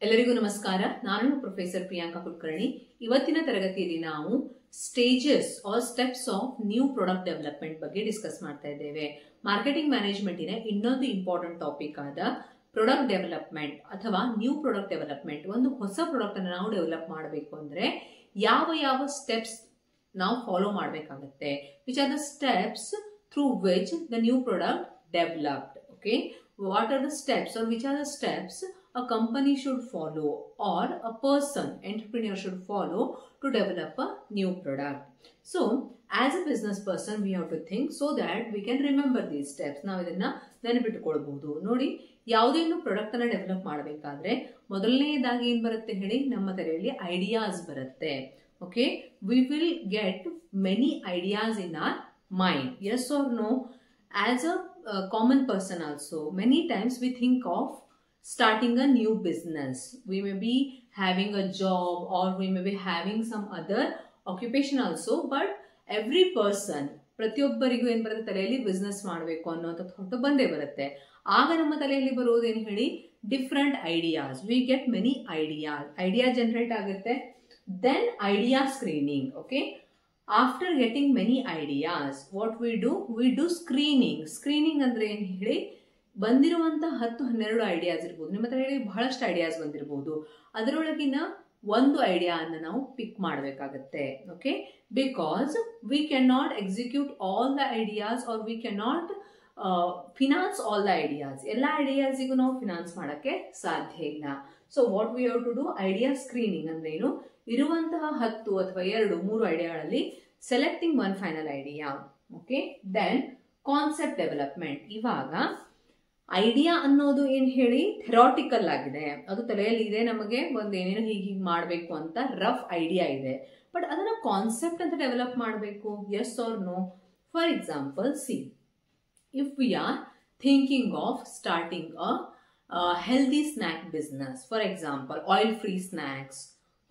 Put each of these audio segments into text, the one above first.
ಎಲ್ಲರಿಗೂ ನಮಸ್ಕಾರ. ನಾನು ಪ್ರೊಫೆಸರ್ ಪ್ರಿಯಾಂಕಾ ಕುಲಕರ್ಣಿ. ಇವತ್ತಿನ ತರಗತಿಯಲ್ಲಿ ನಾವು stages or steps of new product development ಬಗ್ಗೆ ಡಿಸ್ಕಸ್ ಮಾಡ್ತಾ ಇದ್ದೇವೆ. ಮಾರ್ಕೆಟಿಂಗ್ ಮ್ಯಾನೇಜ್ಮೆಂಟಿನ ಇನ್ನೊಂದು ಇಂಪಾರ್ಟೆಂಟ್ ಟಾಪಿಕ್ ಆದ ಪ್ರಾಡಕ್ಟ್ ಡೆವಲಪ್ಮೆಂಟ್ ಅಥವಾ ನ್ಯೂ ಪ್ರಾಡಕ್ಟ್ ಡೆವಲಪ್ಮೆಂಟ್, ಒಂದು ಹೊಸ ಪ್ರಾಡಕ್ಟ್ ಅನ್ನು ನಾವು ಡೆವಲಪ್ ಮಾಡಬೇಕು ಅಂದ್ರೆ ಯಾವ ಯಾವ ಸ್ಟೆಪ್ಸ್ ನಾವು ಫಾಲೋ ಮಾಡಬೇಕಾಗುತ್ತೆ, which are the steps through which the new product developed. Okay, what are the steps or which are the steps a company should follow or a person, entrepreneur should follow to develop a new product. So as a business person we have to think so that we can remember these steps. ನಾವು ಇದನ್ನ ನೆನಪಿಟ್ಟುಕೊಳ್ಳಬಹುದು. ನೋಡಿ, ಯಾವುದೇ ಒಂದು product ಅನ್ನ develop ಮಾಡಬೇಕಾದ್ರೆ ಮೊದಲನೇದಾಗಿ ಏನ್ ಬರುತ್ತೆ ಹೇಳಿ, ನಮ್ಮ ತಲೆಯಲ್ಲಿ ಐಡಿಯಾಸ್ ಬರುತ್ತೆ. Okay, we will get many ideas in our mind. Yes or no? As a common person also, many times we think of starting a new business. We may be having a job or we may be having some other occupation also, but every person, ಪ್ರತಿಯೊಬ್ಬರಿಗೂ ಏನ್ ಬರುತ್ತೆ, ತಲೆಯಲ್ಲಿ business ಮಾಡಬೇಕು ಅನ್ನೋಂಥ thought ಬಂದೇ ಬರುತ್ತೆ. ಆಗ ನಮ್ಮ ತಲೆಯಲ್ಲಿ ಬರೋದೇನು ಹೇಳಿ, different ideas. We get many idea generate ಆಗುತ್ತೆ. Then idea screening. Okay, after getting many ideas what we do screening. Screening ಅಂದ್ರೆ ಏನ್ ಹೇಳಿ, ಬಂದಿರುವಂತಹ 10-12 ಐಡಿಯಾಸ್ ಇರ್ಬೋದು, ನಿಮ್ಮ ಹತ್ರ ಹೇಳಿ ಬಹಳಷ್ಟು ಐಡಿಯಾಸ್ ಬಂದಿರಬಹುದು, ಅದರೊಳಗಿನ ಒಂದು ಐಡಿಯಾ ಅನ್ನ ನಾವು ಪಿಕ್ ಮಾಡಬೇಕಾಗತ್ತೆ. Okay, because we can not execute all the ideas or we can not finance all the ideas. ಎಲ್ಲ ಐಡಿಯಾಸಿಗೂ ನಾವು ಫಿನಾನ್ಸ್ ಮಾಡಕ್ಕೆ ಸಾಧ್ಯ ಇಲ್ಲ. So what we have to do, idea screening ಅಂದ್ರೆ ಏನು, ಇರುವಂತಹ 10 ಅಥವಾ 2-3 ಐಡಿಯಾಗಳಲ್ಲಿ selecting one final idea. Okay, then concept development. ಇವಾಗ ಐಡಿಯಾ ಅನ್ನೋದು ಏನ್ ಹೇಳಿ ಥೆರಾಟಿಕಲ್ ಆಗಿದೆ, ಅದು ತಲೆಯಲ್ಲಿ ಇದೆ, ನಮಗೆ ಒಂದೇನೇನು ಹೀಗೆ ಮಾಡಬೇಕು ಅಂತ ರಫ್ ಐಡಿಯಾ ಇದೆ, ಬಟ್ ಅದನ್ನ ಕಾನ್ಸೆಪ್ಟ್ ಅಂತ ಡೆವಲಪ್ ಮಾಡಬೇಕು. Yes or no? For example, see, if we are thinking of starting a healthy snack business, for example oil free snacks.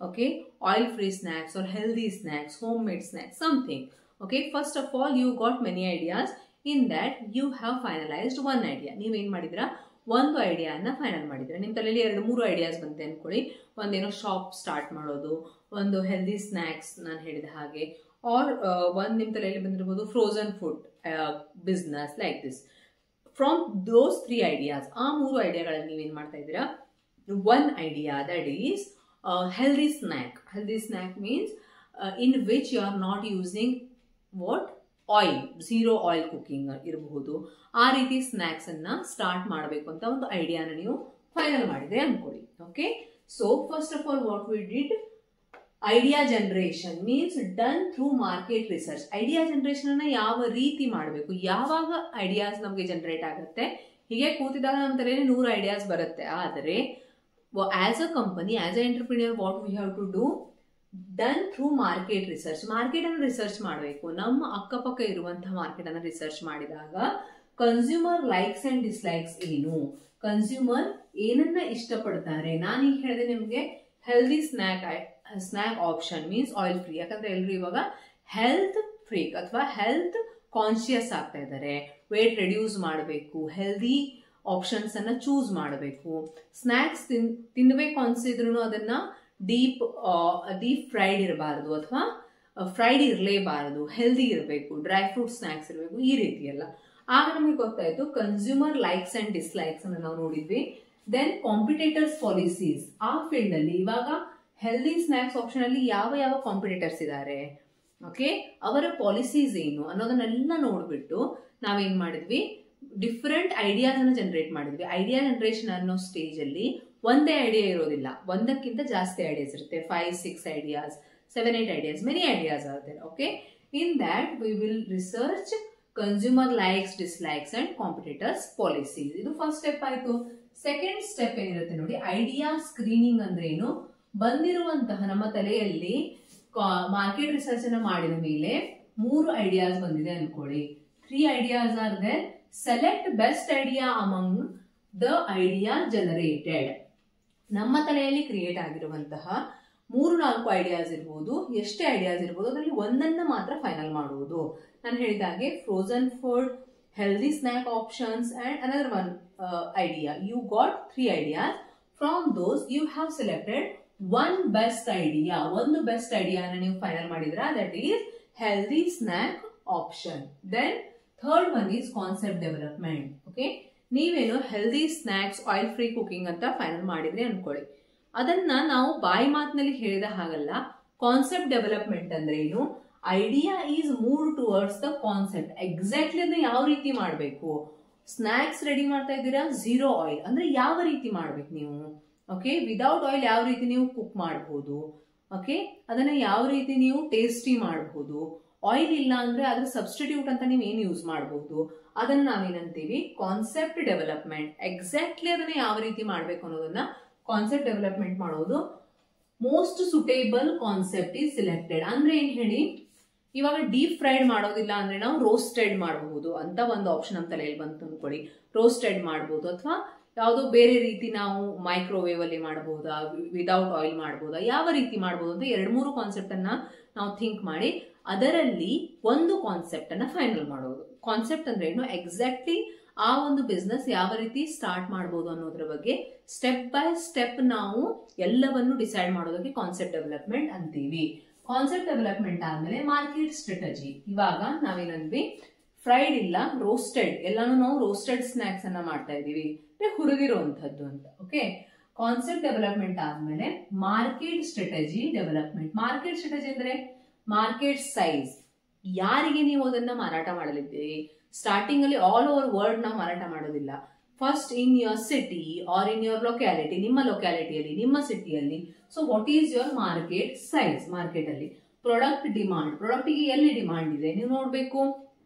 Okay, oil free snacks or healthy snacks, homemade snacks, something. Okay, first of all you got many ideas. In that you have finalized one idea. ನೀವು ಏನ್ ಮಾಡಿದ್ರ, ಒಂದು ಐಡಿಯಾನ final ಮಾಡಿದ್ರೆ. ನಿಮ್ಮ ತಲೆಯಲ್ಲಿ 2-3 ideas ಬಂತೆ ಅನ್ಕೊಳ್ಳಿ. ಒಂದೇನೋ ಶಾಪ್ ಸ್ಟಾರ್ಟ್ ಮಾಡೋದು, ಒಂದು ಹೆಲ್ದಿ ಸ್ನಾಕ್ಸ್ ನಾನು ಹೇಳಿದ ಹಾಗೆ, ಆರ್ ಒಂದು ನಿಮ್ಮ ತಲೆಯಲ್ಲಿ ಬಂದಿರಬಹುದು frozen food business, like this. From those 3 ideas, ಆ 3 ಐಡಿಯಾಗಳಲ್ಲಿ ನೀವೇನ್ ಮಾಡ್ತಾ ಇದ್ದೀರಾ, one idea that is healthy snack. Healthy snack means in which you are not using what oil, zero oil cooking ಇರಬಹುದು. ಆ ರೀತಿ ಸ್ನಾಕ್ಸ್ ಅನ್ನ ಸ್ಟಾರ್ಟ್ ಮಾಡಬೇಕು ಅಂತ ಒಂದು ಐಡಿಯಾನ ನೀವು ಫೈನಲ್ ಮಾಡಿದ್ರೆ ಅನ್ಕೊಳ್ಳಿ. Okay, so first of all what we did, idea generation means done through market research. Idea generation ಅನ್ನ ಯಾವ ರೀತಿ ಮಾಡಬೇಕು, ಯಾವಾಗ ಐಡಿಯಾಸ್ ನಮಗೆ ಜನರೇಟ್ ಆಗುತ್ತೆ, ಹೀಗೆ ಕೂತಿದಾಗ ನಮ್ಮ ತಲೆಯಲ್ಲಿ 100 ಐಡಿಯಾಸ್ ಬರುತ್ತೆ. ಆದರೆ as a company, as an entrepreneur, what we have to do, done through market research. Market ಅನ್ನು ರಿಸರ್ಚ್ ಮಾಡಬೇಕು. ನಮ್ಮ ಅಕ್ಕಪಕ್ಕ ಇರುವಂತಹ ಮಾರ್ಕೆಟ್ ಅನ್ನು ರಿಸರ್ಚ್ ಮಾಡಿದಾಗ ಕನ್ಸ್ಯೂಮರ್ ಲೈಕ್ಸ್ ಅಂಡ್ ಡಿಸ್ಲೈಕ್ಸ್ ಏನು, ಕನ್ಸ್ಯೂಮರ್ ಏನನ್ನ ಇಷ್ಟಪಡ್ತಾರೆ. ನಾನೀಗ ಹೇಳಿದೆ ನಿಮ್ಗೆ healthy snack option means oil free, ಯಾಕಂದ್ರೆ ಎಲ್ರು ಇವಾಗ ಹೆಲ್ತ್ ಫ್ರೀಕ್ ಅಥವಾ ಹೆಲ್ತ್ ಕಾನ್ಶಿಯಸ್ ಆಗ್ತಾ ಇದ್ದಾರೆ. ವೇಟ್ ರೆಡ್ಯೂಸ್ ಮಾಡಬೇಕು, ಹೆಲ್ದಿ ಆಪ್ಷನ್ಸ್ ಅನ್ನ ಚೂಸ್ ಮಾಡಬೇಕು. ಸ್ನಾಕ್ಸ್ ತಿನ್ಬೇಕು ಅನ್ಸಿದ್ರು ಅದನ್ನ ಡೀಪ್ ಫ್ರೈಡ್ ಇರಬಾರದು ಅಥವಾ ಫ್ರೈಡ್ ಇರಲೇಬಾರದು, ಹೆಲ್ದಿ ಇರಬೇಕು, ಡ್ರೈ ಫ್ರೂಟ್ ಸ್ನಾಕ್ಸ್ ಇರಬೇಕು, ಈ ರೀತಿ ಎಲ್ಲ. ಆಗ ನಮಗೆ ಗೊತ್ತಾಯ್ತು ಕನ್ಸ್ಯೂಮರ್ ಲೈಕ್ಸ್ ಅಂಡ್ ಡಿಸ್ಲೈಕ್ಸ್ ಅನ್ನು ನಾವು ನೋಡಿದ್ವಿ. Then competitors policies. ಆ ಫೀಲ್ಡ್ ಅಲ್ಲಿ ಇವಾಗ ಹೆಲ್ದಿ ಸ್ನಾಕ್ಸ್ ಆಪ್ಷನ್ ಅಲ್ಲಿ ಯಾವ ಯಾವ ಕಾಂಪಿಟೇಟರ್ಸ್ ಇದ್ದಾರೆ, ಓಕೆ, ಅವರ ಪಾಲಿಸೀಸ್ ಏನು ಅನ್ನೋದನ್ನೆಲ್ಲ ನೋಡ್ಬಿಟ್ಟು ನಾವೇನ್ ಮಾಡಿದ್ವಿ, ಡಿಫರೆಂಟ್ ಐಡಿಯಾಸ್ ಅನ್ನು ಜನರೇಟ್ ಮಾಡಿದ್ವಿ. ಐಡಿಯಾ ಜನರೇಷನ್ ಅನ್ನೋ ಸ್ಟೇಜ್ ಅಲ್ಲಿ ಒಂದೇ ಐಡಿಯಾ ಇರೋದಿಲ್ಲ, ಒಂದಕ್ಕಿಂತ ಜಾಸ್ತಿ ಐಡಿಯಾಸ್ ಇರುತ್ತೆ. 5-6 ideas, 7-8 ideas, many ideas are there. Okay, in that we will research consumer likes, dislikes and competitors policies. ಇದು ಫಸ್ಟ್ ಸ್ಟೆಪ್ ಆಯ್ತು. ಸೆಕೆಂಡ್ ಸ್ಟೆಪ್ ಏನಿರುತ್ತೆ ನೋಡಿ, ಐಡಿಯಾ ಸ್ಕ್ರೀನಿಂಗ್ ಅಂದ್ರೆ ಏನು, ಬಂದಿರುವಂತಹ ನಮ್ಮ ತಲೆಯಲ್ಲಿ ಮಾರ್ಕೆಟ್ ರಿಸರ್ಚ್ ಅನ್ನ ಮಾಡಿದ ಮೇಲೆ 3 ಐಡಿಯಾಸ್ ಬಂದಿದೆ ಅನ್ಕೊಳ್ಳಿ. 3 ideas are there. Select best idea among the idea generated. ನಮ್ಮ ತಲೆಯಲ್ಲಿ ಕ್ರಿಯೇಟ್ ಆಗಿರುವಂತಹ 3-4 ಐಡಿಯಾಸ್ ಇರ್ಬೋದು, ಎಷ್ಟೇ ಐಡಿಯಾಸ್ ಇರ್ಬೋದು, ಅದರಲ್ಲಿ ಒಂದನ್ನ ಮಾತ್ರ ಫೈನಲ್ ಮಾಡುವುದು. ನಾನು ಹೇಳಿದಾಗೆ frozen food, healthy snack options and another one idea. You got 3 ideas. From those you have selected one best idea. ಒಂದು ಬೆಸ್ಟ್ ಐಡಿಯಾನ ನೀವು ಫೈನಲ್ ಮಾಡಿದ್ರ, that is healthy snack option. Then third one is concept development. Okay, ನೀವೇನು healthy snacks oil free cooking ಅಂತ final ಮಾಡಿದ್ರಿ ಅನ್ಕೊಳ್ಳಿ. ಅದನ್ನ ನಾವು ಬಾಯಿ ಮಾತಿನಲ್ಲಿ ಹೇಳಿದ ಹಾಗಲ್ಲ. ಕಾನ್ಸೆಪ್ಟ್ ಡೆವಲಪ್ಮೆಂಟ್ ಅಂದ್ರೆ ಏನು? Idea is move towards the concept. Exactly ಅದನ್ನ ಯಾವ ರೀತಿ ಮಾಡಬೇಕು. ಸ್ನಾಕ್ಸ್ ರೆಡಿ ಮಾಡ್ತಾ ಇದ್ದೀರಾ, ಝೀರೋ ಆಯಿಲ್ ಅಂದ್ರೆ ಯಾವ ರೀತಿ ಮಾಡ್ಬೇಕು ನೀವು. ಓಕೆ, ವಿದೌಟ್ ಆಯಿಲ್ ಯಾವ ರೀತಿ ನೀವು ಕುಕ್ ಮಾಡಬಹುದು. ಓಕೆ, ಅದನ್ನ ಯಾವ ರೀತಿ ನೀವು ಟೇಸ್ಟಿ ಮಾಡಬಹುದು. ಆಯಿಲ್ ಇಲ್ಲ ಅಂದ್ರೆ ಅದ್ರ ಸಬ್ಸ್ಟಿಟ್ಯೂಟ್ ಅಂತ ನೀವು ಏನ್ ಯೂಸ್ ಮಾಡಬಹುದು, ಅದನ್ನ ನಾವೇನಂತೀವಿ ಕಾನ್ಸೆಪ್ಟ್ ಡೆವಲಪ್ಮೆಂಟ್. ಎಕ್ಸಾಕ್ಟ್ಲಿ ಅದನ್ನ ಯಾವ ರೀತಿ ಮಾಡ್ಬೇಕು ಅನ್ನೋದನ್ನ ಕಾನ್ಸೆಪ್ಟ್ ಡೆವಲಪ್ಮೆಂಟ್ ಮಾಡೋದು. Most suitable concept is selected ಅಂದ್ರೆ ಏನ್ ಹೇಳಿ, ಇವಾಗ ಡೀಪ್ ಫ್ರೈಡ್ ಮಾಡೋದಿಲ್ಲ ಅಂದ್ರೆ ನಾವು ರೋಸ್ಟೆಡ್ ಮಾಡಬಹುದು ಅಂತ ಒಂದು ಆಪ್ಷನ್ ನಮ್ಮ ತಲೆಯಲ್ಲಿ ಬಂತು ಅನ್ಕೊಳ್ಳಿ. ರೋಸ್ಟೆಡ್ ಮಾಡಬಹುದು, ಅಥವಾ ಯಾವುದೋ ಬೇರೆ ರೀತಿ ನಾವು ಮೈಕ್ರೋವೇವ್ ಅಲ್ಲಿ ಮಾಡಬಹುದಾ, ವಿದೌಟ್ ಆಯಿಲ್ ಮಾಡಬಹುದಾ, ಯಾವ ರೀತಿ ಮಾಡಬಹುದು ಅಂತ 2-3 ಕಾನ್ಸೆಪ್ಟ್ ಅನ್ನ ನಾವು ಥಿಂಕ್ ಮಾಡಿ ಅದರಲ್ಲಿ ಒಂದು ಕಾನ್ಸೆಪ್ಟ್ ಅನ್ನ ಫೈನಲ್ ಮಾಡೋದು. ಕಾನ್ಸೆಪ್ಟ್ ಅಂದ್ರೆ ಏನು, ಎಕ್ಸಾಕ್ಟ್ಲಿ ಆ ಒಂದು ಬಿಸ್ನೆಸ್ ಯಾವ ರೀತಿ ಸ್ಟಾರ್ಟ್ ಮಾಡಬಹುದು ಅನ್ನೋದ್ರ ಬಗ್ಗೆ ಸ್ಟೆಪ್ ಬೈ ಸ್ಟೆಪ್ ನಾವು ಎಲ್ಲವನ್ನು ಡಿಸೈಡ್ ಮಾಡೋದಕ್ಕೆ ಕಾನ್ಸೆಪ್ಟ್ ಡೆವಲಪ್ಮೆಂಟ್ ಅಂತೀವಿ. ಕಾನ್ಸೆಪ್ಟ್ ಡೆವಲಪ್ಮೆಂಟ್ ಆದ್ಮೇಲೆ ಮಾರ್ಕೆಟ್ ಸ್ಟ್ರಾಟಜಿ. ಇವಾಗ ನಾವೇನಂದ್ವಿ, ಫ್ರೈಡ್ ಇಲ್ಲ ರೋಸ್ಟೆಡ್, ಎಲ್ಲಾನು ನಾವು ರೋಸ್ಟೆಡ್ ಸ್ನಾಕ್ಸ್ ಅನ್ನ ಮಾಡ್ತಾ ಇದೀವಿ, ಹುರಿದಿರುವಂತದ್ದು ಅಂತ. ಓಕೆ, ಕಾನ್ಸೆಪ್ಟ್ ಡೆವಲಪ್ಮೆಂಟ್ ಆದ್ಮೇಲೆ market strategy development. Market strategy ಅಂದ್ರೆ ಮಾರ್ಕೆಟ್ ಸೈಜ್, ಯಾರಿಗೆ ನೀವು ಅದನ್ನ ಮಾರಾಟ ಮಾಡಲಿದ್ದೀರಿ. ಸ್ಟಾರ್ಟಿಂಗ್ ಅಲ್ಲಿ ಆಲ್ ಓವರ್ ವರ್ಲ್ಡ್ ನಾವು ಮಾರಾಟ ಮಾಡೋದಿಲ್ಲ. First in your city or in your locality, ನಿಮ್ಮ ಲೊಕ್ಯಾಲಿಟಿಯಲ್ಲಿ, ನಿಮ್ಮ ಸಿಟಿಯಲ್ಲಿ. So what is your market size. Market ಅಲ್ಲಿ ಪ್ರಾಡಕ್ಟ್ ಡಿಮಾಂಡ್, ಪ್ರಾಡಕ್ಟ್ ಗೆ ಎಲ್ಲಿ ಡಿಮಾಂಡ್ ಇದೆ ನೀವು ನೋಡ್ಬೇಕು.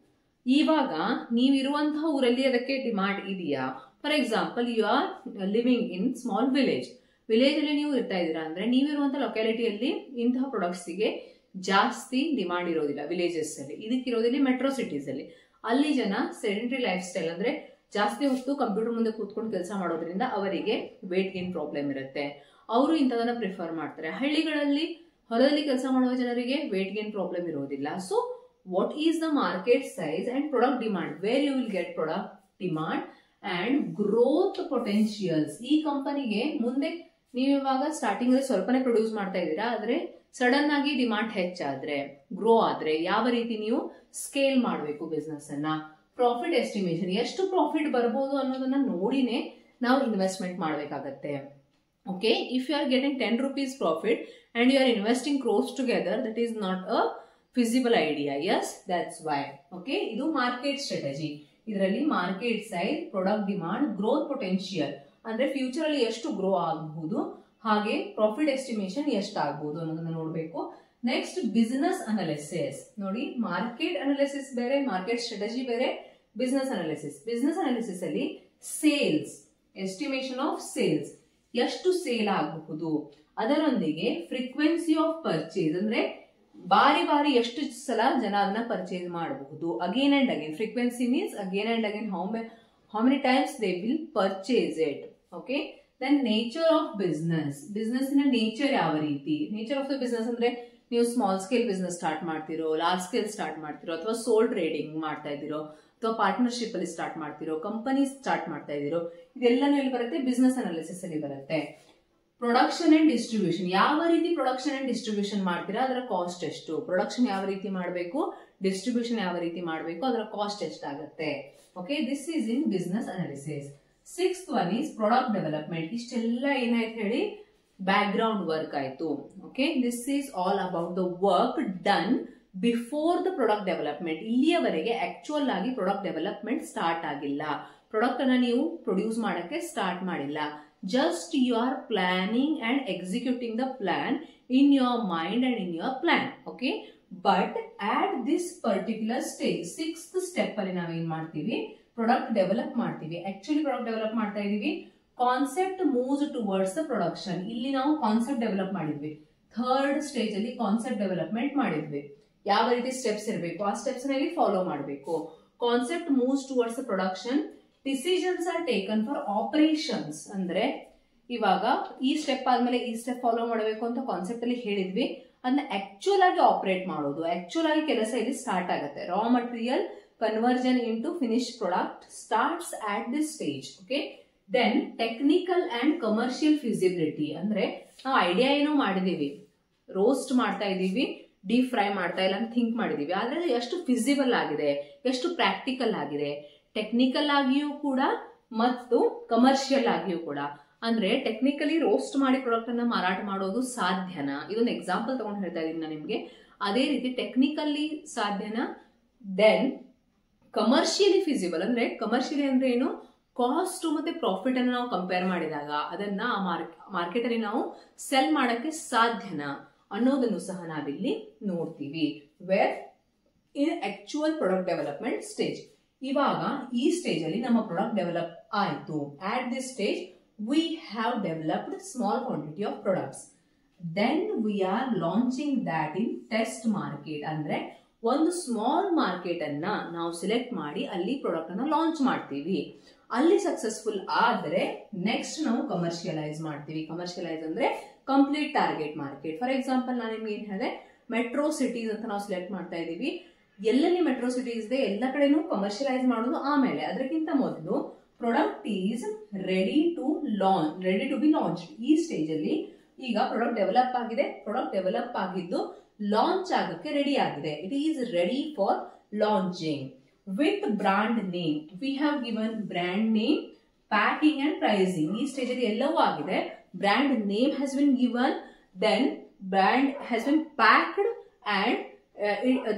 ಇವಾಗ ನೀವಿರುವಂತಹ ಊರಲ್ಲಿ ಅದಕ್ಕೆ ಡಿಮಾಂಡ್ ಇದೆಯಾ. For example, you are living in small village. Village ಅಲ್ಲಿ ನೀವು ಇರ್ತಾ ಇದ್ದೀರಾ ಅಂದ್ರೆ ನೀವಿರುವಂತಹ ಲೊಕ್ಯಾಲಿಟಿಯಲ್ಲಿ ಇಂತಹ ಪ್ರಾಡಕ್ಟ್ಸ್ ಗೆ ಜಾಸ್ತಿ ಡಿಮಾಂಡ್ ಇರೋದಿಲ್ಲ ವಿಲೇಜಸ್ ಅಲ್ಲಿ. ಇದಕ್ಕಿರೋದಿಲ್ಲ ಮೆಟ್ರೋ ಸಿಟೀಸ್ ಅಲ್ಲಿ. ಅಲ್ಲಿ ಜನ ಸೆಡೆಂಟರಿ ಲೈಫ್ ಸ್ಟೈಲ್ ಅಂದ್ರೆ ಜಾಸ್ತಿ ಹೊತ್ತು ಕಂಪ್ಯೂಟರ್ ಮುಂದೆ ಕೂತ್ಕೊಂಡು ಕೆಲಸ ಮಾಡೋದ್ರಿಂದ ಅವರಿಗೆ ವೇಟ್ ಗೇನ್ ಪ್ರಾಬ್ಲಮ್ ಇರುತ್ತೆ. ಅವರು ಇಂಥದನ್ನ ಪ್ರಿಫರ್ ಮಾಡ್ತಾರೆ. ಹಳ್ಳಿಗಳಲ್ಲಿ ಹೊಲದಲ್ಲಿ ಕೆಲಸ ಮಾಡುವ ಜನರಿಗೆ ವೇಟ್ ಗೇನ್ ಪ್ರಾಬ್ಲಮ್ ಇರೋದಿಲ್ಲ. So what is the market size and product demand, where you will get product demand and growth potentials. ಈ ಕಂಪನಿಗೆ ಮುಂದೆ ನೀವು ಇವಾಗ ಸ್ಟಾರ್ಟಿಂಗ್ ಅಲ್ಲಿ ಸ್ವಲ್ಪನೇ ಪ್ರೊಡ್ಯೂಸ್ ಮಾಡ್ತಾ ಇದ್ದೀರಾ, ಆದ್ರೆ ಸಡನ್ ಆಗಿ ಡಿಮಾಂಡ್ ಹೆಚ್ಚಾದ್ರೆ, ಗ್ರೋ ಆದ್ರೆ ಯಾವ ರೀತಿ ನೀವು ಸ್ಕೇಲ್ ಮಾಡಬೇಕು ಬಿಸ್ನೆಸ್ ಅನ್ನ. ಪ್ರಾಫಿಟ್ ಎಸ್ಟಿಮೇಷನ್, ಎಷ್ಟು ಪ್ರಾಫಿಟ್ ಬರ್ಬೋದು ಅನ್ನೋದನ್ನ ನೋಡಿನೇ ನಾವು ಇನ್ವೆಸ್ಟ್ಮೆಂಟ್ ಮಾಡಬೇಕಾಗತ್ತೆ. Okay, if you are getting 10 rupees profit and you are investing crores together, that is not a feasible idea. Yes, that's why. Okay, ಇದು ಮಾರ್ಕೆಟ್ ಸ್ಟ್ರಾಟಜಿ. ಇದರಲ್ಲಿ market size, product demand, growth potential ಅಂದ್ರೆ future ಅಲ್ಲಿ ಎಷ್ಟು grow ಆಗಬಹುದು, ಹಾಗೆ profit estimation ಎಷ್ಟು ಆಗಬಹುದು ಅನ್ನೋದನ್ನ ನೋಡಬೇಕು. Next business analysis. ನೋಡಿ, ಮಾರ್ಕೆಟ್ ಅನಾಲಿಸಿಸ್ ಬೇರೆ, ಮಾರ್ಕೆಟ್ ಸ್ಟ್ರಾಟಜಿ ಬೇರೆ, ಬಿಸಿನೆಸ್ ಅನಾಲಿಸಿಸ್. ಬಿಸಿನೆಸ್ ಅನಾಲಿಸಿಸ್ ಅಲ್ಲಿ ಸೇಲ್ಸ್, ಎಸ್ಟಿಮೇಷನ್ ಆಫ್ ಸೇಲ್ಸ್, ಎಷ್ಟು ಸೇಲ್ ಆಗಬಹುದು, ಅದರೊಂದಿಗೆ ಫ್ರೀಕ್ವೆನ್ಸಿ ಆಫ್ ಪರ್ಚೇಸ್ ಅಂದ್ರೆ ಬಾರಿ ಬಾರಿ ಎಷ್ಟು ಸಲ ಜನ ಅದನ್ನ ಪರ್ಚೇಸ್ ಮಾಡಬಹುದು. Again and again, frequency means again and again how many times they will purchase it. Okay, then nature of business. Business ನ ನೇಚರ್ ಯಾವ ರೀತಿ. ನೇಚರ್ ಆಫ್ ದ ಬಿಸ್ನೆಸ್ ಅಂದ್ರೆ ನೀವು ಸ್ಮಾಲ್ ಸ್ಕೇಲ್ ಬಿಸ್ನೆಸ್ ಸ್ಟಾರ್ಟ್ ಮಾಡ್ತಿರೋ, large scale start ಮಾಡ್ತಿರೋ, ಅಥವಾ ಸೋಲ್ trading ಮಾಡ್ತಾ ಇದ್ದೀರೋ, ಅಥವಾ ಪಾರ್ಟ್ನರ್ಶಿಪ್ ಅಲ್ಲಿ ಸ್ಟಾರ್ಟ್ ಮಾಡ್ತಿರೋ, ಕಂಪನಿ ಸ್ಟಾರ್ಟ್ ಮಾಡ್ತಾ ಇದ್ದೀರೋ, ಇದೆಲ್ಲನೂ ಎಲ್ಲಿ ಬರುತ್ತೆ, ಬಿಸ್ನೆಸ್ ಅನಾಲಿಸಿಸ್ ಅಲ್ಲಿ ಬರುತ್ತೆ. ಪ್ರೊಡಕ್ಷನ್ ಅಂಡ್ ಡಿಸ್ಟ್ರಿಬ್ಯೂಷನ್, ಯಾವ ರೀತಿ ಪ್ರೊಡಕ್ಷನ್ ಅಂಡ್ ಡಿಸ್ಟ್ರಿಬ್ಯೂಷನ್ ಮಾಡ್ತೀರಾ, ಅದರ ಕಾಸ್ಟ್ ಎಷ್ಟು. ಪ್ರೊಡಕ್ಷನ್ ಯಾವ ರೀತಿ ಮಾಡಬೇಕು, ಡಿಸ್ಟ್ರಿಬ್ಯೂಷನ್ ಯಾವ ರೀತಿ ಮಾಡಬೇಕು, ಅದರ ಕಾಸ್ಟ್ ಎಷ್ಟಾಗುತ್ತೆ. Okay, this is in business analysis. 6th one is product development. ಇಷ್ಟೆಲ್ಲ ಏನಾಯ್ತು ಹೇಳಿ, ಬ್ಯಾಕ್ ಗ್ರೌಂಡ್ ವರ್ಕ್ ಆಯ್ತು. Okay, this is all about the work done before the product development. ಇಲ್ಲಿಯವರೆಗೆ ಆಕ್ಚುಯಲ್ ಆಗಿ ಪ್ರಾಡಕ್ಟ್ ಡೆವಲಪ್ಮೆಂಟ್ ಸ್ಟಾರ್ಟ್ ಆಗಿಲ್ಲ. Product ಅನ್ನ ನೀವು produce ಮಾಡಕ್ಕೆ ಸ್ಟಾರ್ಟ್ ಮಾಡಿಲ್ಲ. Just you are planning and executing the plan in your mind and in your plan. Okay, but at this particular stage 6th step ಅಲ್ಲಿ ನಾವೇನ್ ಮಾಡ್ತೀವಿ, ಪ್ರಾಡಕ್ಟ್ ಡೆವಲಪ್ ಮಾಡ್ತೀವಿ. Actually product develop ಮಾಡ್ತಾ ಇದೀವಿ. Concept moves towards the production. ಇಲ್ಲಿ ನಾವು concept develop ಮಾಡಿದ್ವಿ. 3rd stage ಅಲ್ಲಿ ಕಾನ್ಸೆಪ್ಟ್ ಡೆವಲಪ್ಮೆಂಟ್ ಮಾಡಿದ್ವಿ. ಯಾವ ರೀತಿ ಸ್ಟೆಪ್ಸ್ ಇರಬೇಕು ಆ ಸ್ಟೆಪ್ಸ್ ನಲ್ಲಿ ಫಾಲೋ ಮಾಡಬೇಕು. Concept moves towards the production. Decisions are taken for operations. ಅಂದ್ರೆ ಇವಾಗ ಈ ಸ್ಟೆಪ್ ಆದ್ಮೇಲೆ ಈ ಸ್ಟೆಪ್ ಫಾಲೋ ಮಾಡಬೇಕು ಅಂತ ಕಾನ್ಸೆಪ್ಟ್ ಅಲ್ಲಿ ಹೇಳಿದ್ವಿ. ಅದನ್ನ ಆಕ್ಚುಯಲ್ ಆಗಿ ಆಪರೇಟ್ ಮಾಡೋದು, ಆಕ್ಚುಯಲ್ ಆಗಿ ಕೆಲಸ ಇಲ್ಲಿ ಸ್ಟಾರ್ಟ್ ಆಗುತ್ತೆ. Raw material conversion into finish product starts at this stage. Okay, then technical and commercial feasibility ಅಂದ್ರೆ ನಾವು ಐಡಿಯಾ ಏನೋ ಮಾಡಿದೀವಿ, ರೋಸ್ಟ್ ಮಾಡ್ತಾ ಇದೀವಿ, ಡೀಪ್ ಫ್ರೈ ಮಾಡ್ತಾ ಇಲ್ಲ ಅಂತ ಥಿಂಕ್ ಮಾಡಿದೀವಿ, ಆದ್ರೆ ಎಷ್ಟು ಫಿಸಿಬಲ್ ಆಗಿದೆ, ಎಷ್ಟು ಪ್ರಾಕ್ಟಿಕಲ್ ಆಗಿದೆ, ಟೆಕ್ನಿಕಲ್ ಆಗಿಯೂ ಕೂಡ ಮತ್ತು ಕಮರ್ಷಿಯಲ್ ಆಗಿಯೂ ಕೂಡ. ಅಂದ್ರೆ ಟೆಕ್ನಿಕಲಿ ರೋಸ್ಟ್ ಮಾಡಿ ಪ್ರಾಡಕ್ಟ್ ಅನ್ನ ಮಾರಾಟ ಮಾಡೋದು ಸಾಧ್ಯನಾ, ಇದೊಂದು ಎಕ್ಸಾಂಪಲ್ ತಗೊಂಡು ಹೇಳ್ತಾ ಇದೀನಿ ನಾನು ನಿಮ್ಗೆ. ಅದೇ ರೀತಿ ಟೆಕ್ನಿಕಲಿ ಸಾಧ್ಯನಾ, ದೆನ್ ಕಮರ್ಷಿಯಲಿ ಫಿಸಿಬಲ್ ಅಂದ್ರೆ ಕಮರ್ಷಿಯಲಿ ಅಂದ್ರೆ ಏನು, ಕಾಸ್ಟ್ ಮತ್ತೆ ಪ್ರಾಫಿಟ್ ಅನ್ನು ನಾವು ಕಂಪೇರ್ ಮಾಡಿದಾಗ ಅದನ್ನ ಮಾರ್ಕೆಟ್ ಅಲ್ಲಿ ನಾವು ಸೆಲ್ ಮಾಡಕ್ಕೆ ಸಾಧ್ಯನಾ ಅನ್ನೋದನ್ನು ಸಹ ನಾವಿಲ್ಲಿ ನೋಡ್ತೀವಿ. ವೇರ್ ಇನ್ ಆಕ್ಚುಯಲ್ ಪ್ರಾಡಕ್ಟ್ ಡೆವಲಪ್ಮೆಂಟ್ ಸ್ಟೇಜ್. ಇವಾಗ ಈ ಸ್ಟೇಜ್ ಅಲ್ಲಿ ನಮ್ಮ ಪ್ರಾಡಕ್ಟ್ ಡೆವಲಪ್ ಆಯ್ತು. At this stage we have developed small quantity of products, then we are launching that in test market. ಅಂದ್ರೆ ಒಂದು ಸ್ಮಾಲ್ ಮಾರ್ಕೆಟ್ ಅನ್ನ ನಾವು ಸೆಲೆಕ್ಟ್ ಮಾಡಿ ಅಲ್ಲಿ ಪ್ರಾಡಕ್ಟ್ ಅನ್ನ ಲಾಂಚ್ ಮಾಡ್ತೀವಿ. ಅಲ್ಲಿ ಸಕ್ಸಸ್ಫುಲ್ ಆದ್ರೆ ನೆಕ್ಸ್ಟ್ ನಾವು ಕಮರ್ಷಿಯಲೈಸ್ ಮಾಡ್ತೀವಿ. ಕಮರ್ಷಿಯಲೈಸ್ ಅಂದ್ರೆ complete target market. For example ನಾನು ನಿಮ್ಗೆ ಏನ್ ಹೇಳಿದೆ, ಮೆಟ್ರೋ ಸಿಟೀಸ್ ಅಂತ ನಾವು ಸೆಲೆಕ್ಟ್ ಮಾಡ್ತಾ ಇದೀವಿ. ಎಲ್ಲೆಲ್ಲಿ ಮೆಟ್ರೋ ಸಿಟೀಸ್ ಇದೆ ಎಲ್ಲ ಕಡೆನೂ ಕಮರ್ಷಿಯಲೈಸ್ ಮಾಡೋದು ಆಮೇಲೆ. ಅದಕ್ಕಿಂತ ಮೊದಲು product is ready to be launch. ಈ ಸ್ಟೇಜ್ ಅಲ್ಲಿ ಈಗ ಪ್ರಾಡಕ್ಟ್ ಡೆವಲಪ್ ಆಗಿದೆ, ಪ್ರಾಡಕ್ಟ್ ಡೆವಲಪ್ ಆಗಿದ್ದು ಲಾಂಚ್ ಆಗಕ್ಕೆ ರೆಡಿ ಆಗಿದೆ. It is ready for launching with brand name. We have given brand name, packing and pricing. ಈ ಸ್ಟೇಜ್ ಅಲ್ಲಿ ಎಲ್ಲವೂ ಆಗಿದೆ. Brand name has been given, then brand has been packed and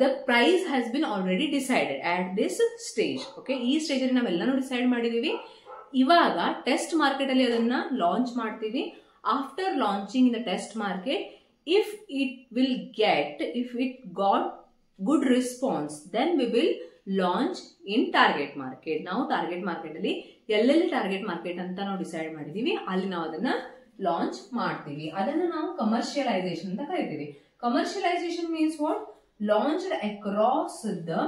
the price has been already decided at this stage. Okay, ಈ stage ಅಲ್ಲಿ ನಾವೆಲ್ಲಾನು decide ಮಾಡಿದೀವಿ. ಇವಾಗ test market ಅಲ್ಲಿ ಅದನ್ನ ಲಾಂಚ್ ಮಾಡ್ತೀವಿ. After launching in the test market, if it got good response, then we will launch in target market. ನಾವು target market ಅಲ್ಲಿ ಎಲ್ಲೆಲ್ಲಿ ಟಾರ್ಗೆಟ್ ಮಾರ್ಕೆಟ್ ಅಂತ ನಾವು ಡಿಸೈಡ್ ಮಾಡಿದೀವಿ ಅಲ್ಲಿ ನಾವು ಅದನ್ನ ಲಾಂಚ್ ಮಾಡ್ತೀವಿ. ಅದನ್ನ ನಾವು ಕಮರ್ಷಿಯಲೈಸೇಷನ್ ಅಂತ ಕರಿತೀವಿ. Commercialisation means what? launched across the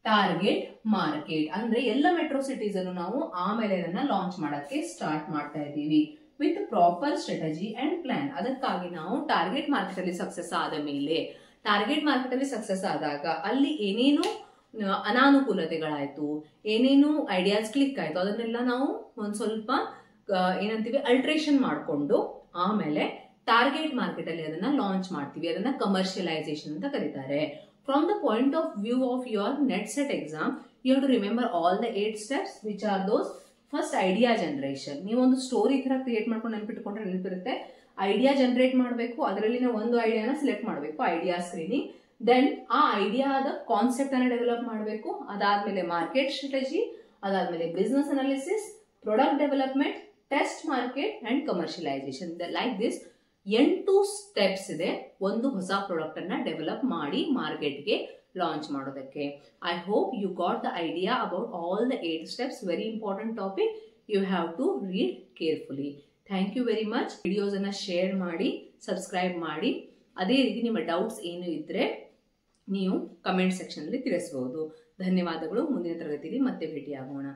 target market. ಅಂದ್ರೆ ಎಲ್ಲ ಮೆಟ್ರೋ ಸಿಟೀಸ್ ಅನ್ನು ನಾವು ಆಮೇಲೆ ಅದನ್ನ ಲಾಂಚ್ ಮಾಡಕ್ಕೆ ಸ್ಟಾರ್ಟ್ ಮಾಡ್ತಾ ಇದ್ದೀವಿ with proper strategy and plan. ಅದಕ್ಕಾಗಿ ನಾವು ಟಾರ್ಗೆಟ್ ಮಾರ್ಕೆಟ್ ಅಲ್ಲಿ ಸಕ್ಸಸ್ ಆದ ಮೇಲೆ, ಟಾರ್ಗೆಟ್ ಮಾರ್ಕೆಟ್ ಅಲ್ಲಿ ಸಕ್ಸಸ್ ಆದಾಗ ಅಲ್ಲಿ ಏನೇನು ಅನಾನುಕೂಲತೆಗಳಾಯ್ತು, ಏನೇನು ಐಡಿಯಾಸ್ ಕ್ಲಿಕ್ ಆಯ್ತು, ಅದನ್ನೆಲ್ಲ ನಾವು ಒಂದ್ ಸ್ವಲ್ಪ ಏನಂತೀವಿ ಅಲ್ಟ್ರೇಷನ್ ಮಾಡಿಕೊಂಡು ಆಮೇಲೆ ಟಾರ್ಗೆಟ್ ಮಾರ್ಕೆಟ್ ಅಲ್ಲಿ ಅದನ್ನ ಲಾಂಚ್ ಮಾಡ್ತೀವಿ. ಅದನ್ನ ಕಮರ್ಷಿಯಲೈಸೇಷನ್ ಅಂತ ಕರೀತಾರೆ. From the point of view of your net set exam, you have to remember all the 8 steps which are those. First idea generation. ನೀವು ಒಂದು ಸ್ಟೋರಿ ತರ ಕ್ರಿಯೇಟ್ ಮಾಡ್ಕೊಂಡು ನೆನಪಿಟ್ಕೊಂಡ್ರೆ ನೆನಪಿರುತ್ತೆ. ಐಡಿಯಾ ಜನರೇಟ್ ಮಾಡಬೇಕು, ಅದರಲ್ಲಿ ನಾವು ಒಂದು ಐಡಿಯಾನ ಸೆಲೆಕ್ಟ್ ಮಾಡಬೇಕು, ಐಡಿಯಾ ಸ್ಕ್ರೀನಿಂಗ್. ದೆನ್ ಆ ಐಡಿಯಾದ ಕಾನ್ಸೆಪ್ಟ್ ಅನ್ನ ಡೆವಲಪ್ ಮಾಡಬೇಕು. ಅದಾದ್ಮೇಲೆ ಮಾರ್ಕೆಟ್ ಸ್ಟ್ರಾಟಜಿ, ಅದಾದ್ಮೇಲೆ business analysis, product development, test market and commercialisation. Like this 8 steps ಇದೆ ಒಂದು ಹೊಸ ಪ್ರಾಡಕ್ಟ್ ಅನ್ನ ಡೆವಲಪ್ ಮಾಡಿ ಮಾರ್ಕೆಟ್ಗೆ ಲಾಂಚ್ ಮಾಡೋದಕ್ಕೆ. I hope you got the idea about all the 8 steps. Very important topic. You have to read carefully. Thank you very much. Videos ಅನ್ನ share ಮಾಡಿ, subscribe ಮಾಡಿ. ಅದೇ ರೀತಿ ನಿಮ್ಮ ಡೌಟ್ಸ್ ಏನು ಇದ್ರೆ ನೀವು ಕಮೆಂಟ್ ಸೆಕ್ಷನ್ ಅಲ್ಲಿ ತಿಳಿಸಬಹುದು. ಧನ್ಯವಾದಗಳು. ಮುಂದಿನ ತರಗತಿಯಲ್ಲಿ ಮತ್ತೆ ಭೇಟಿಯಾಗೋಣ.